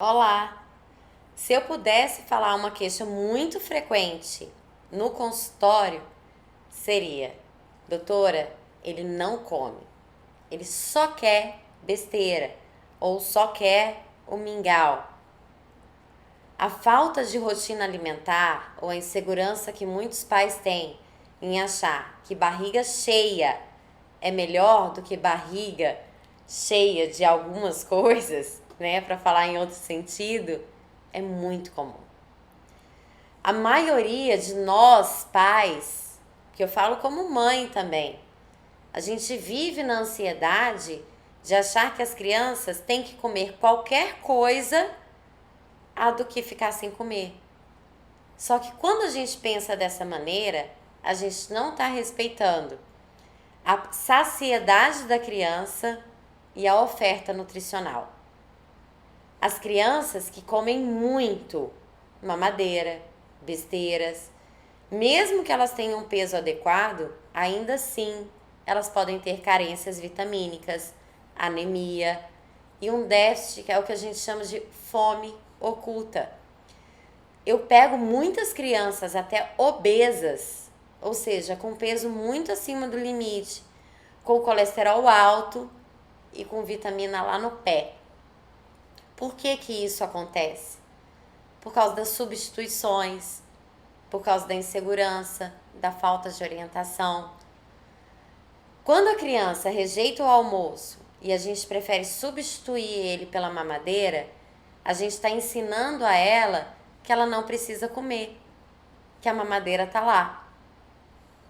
Olá! Se eu pudesse falar uma queixa muito frequente no consultório, seria: doutora, ele não come, ele só quer besteira ou só quer o mingau. A falta de rotina alimentar ou a insegurança que muitos pais têm em achar que barriga cheia é melhor do que barriga cheia de algumas coisas, né, para falar em outro sentido, é muito comum. A maioria de nós pais, que eu falo como mãe também, a gente vive na ansiedade de achar que as crianças têm que comer qualquer coisa a do que ficar sem comer. Só que quando a gente pensa dessa maneira, a gente não está respeitando a saciedade da criança e a oferta nutricional. As crianças que comem muito mamadeira, besteiras, mesmo que elas tenham um peso adequado, ainda assim elas podem ter carências vitamínicas, anemia e um déficit que é o que a gente chama de fome oculta. Eu pego muitas crianças até obesas, ou seja, com peso muito acima do limite, com colesterol alto e com vitamina lá no pé. Por que isso acontece? Por causa das substituições, por causa da insegurança, da falta de orientação. Quando a criança rejeita o almoço e a gente prefere substituir ele pela mamadeira, a gente está ensinando a ela que ela não precisa comer, que a mamadeira está lá.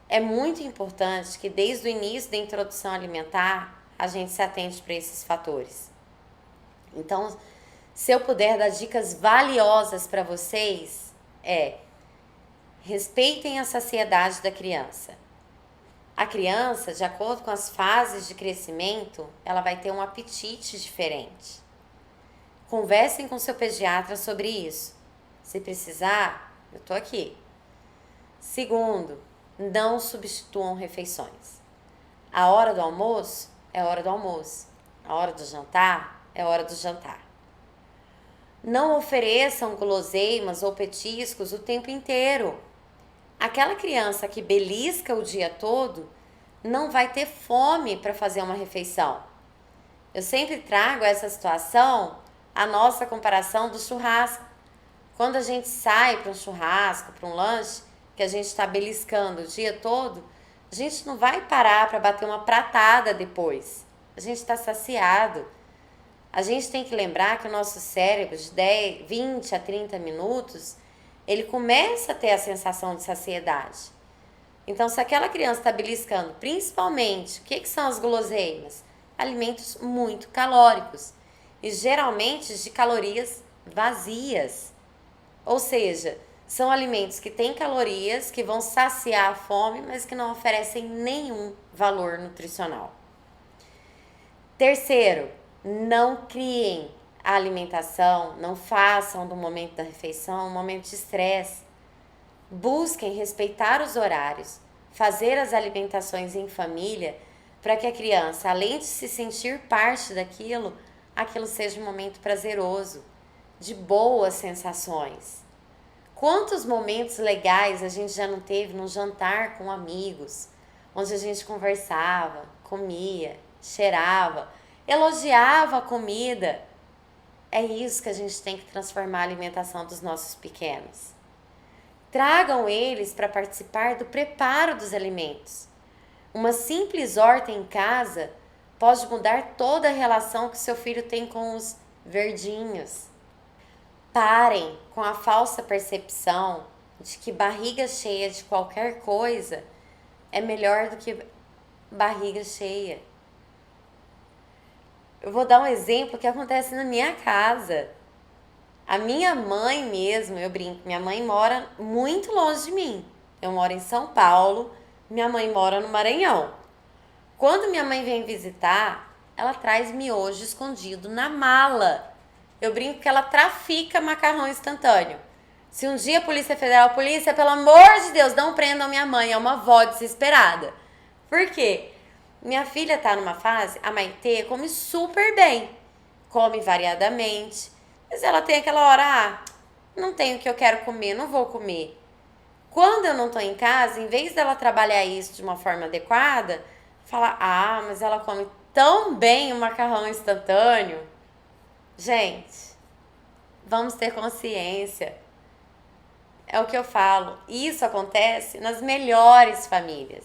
É muito importante que desde o início da introdução alimentar a gente se atente para esses fatores. Então, se eu puder dar dicas valiosas para vocês, respeitem a saciedade da criança. A criança, de acordo com as fases de crescimento, ela vai ter um apetite diferente. Conversem com seu pediatra sobre isso. Se precisar, eu tô aqui. Segundo, não substituam refeições. A hora do almoço é hora do almoço. A hora do jantar é hora do jantar. Não ofereçam guloseimas ou petiscos o tempo inteiro. Aquela criança que belisca o dia todo não vai ter fome para fazer uma refeição. Eu sempre trago essa situação, a nossa comparação do churrasco. Quando a gente sai para um churrasco, para um lanche, que a gente está beliscando o dia todo, a gente não vai parar para bater uma pratada depois. A gente está saciado. A gente tem que lembrar que o nosso cérebro, de 20 a 30 minutos, ele começa a ter a sensação de saciedade. Então, se aquela criança está beliscando, principalmente, o que são as guloseimas? Alimentos muito calóricos e geralmente de calorias vazias. Ou seja, são alimentos que têm calorias, que vão saciar a fome, mas que não oferecem nenhum valor nutricional. Terceiro, não criem a alimentação, não façam do momento da refeição um momento de estresse. Busquem respeitar os horários, fazer as alimentações em família, para que a criança, além de se sentir parte daquilo, aquilo seja um momento prazeroso, de boas sensações. Quantos momentos legais a gente já não teve num jantar com amigos, onde a gente conversava, comia, cheirava, elogiava a comida. É isso que a gente tem que transformar a alimentação dos nossos pequenos. Tragam eles para participar do preparo dos alimentos. Uma simples horta em casa pode mudar toda a relação que seu filho tem com os verdinhos. Parem com a falsa percepção de que barriga cheia de qualquer coisa é melhor do que barriga cheia. Eu vou dar um exemplo que acontece na minha casa. A minha mãe mesmo, eu brinco, minha mãe mora muito longe de mim. Eu moro em São Paulo, minha mãe mora no Maranhão. Quando minha mãe vem visitar, ela traz miojo escondido na mala. Eu brinco que ela trafica macarrão instantâneo. Se um dia a Polícia Federal, polícia, pelo amor de Deus, não prendam minha mãe, é uma avó desesperada. Por quê? Minha filha tá numa fase, a Maitê come super bem, come variadamente, Mas ela tem aquela hora, não tenho o que eu quero comer, não vou comer. Quando eu não tô em casa, em vez dela trabalhar isso de uma forma adequada, fala, mas ela come tão bem o macarrão instantâneo. Gente, vamos ter consciência. É o que eu falo. Isso acontece nas melhores famílias.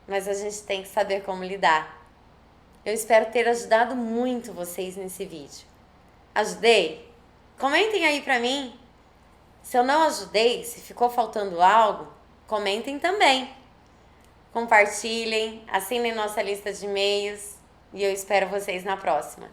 Mas a gente tem que saber como lidar. Eu espero ter ajudado muito vocês nesse vídeo. Ajudei? Comentem aí pra mim. Se eu não ajudei, se ficou faltando algo, comentem também. Compartilhem, assinem nossa lista de e-mails e eu espero vocês na próxima.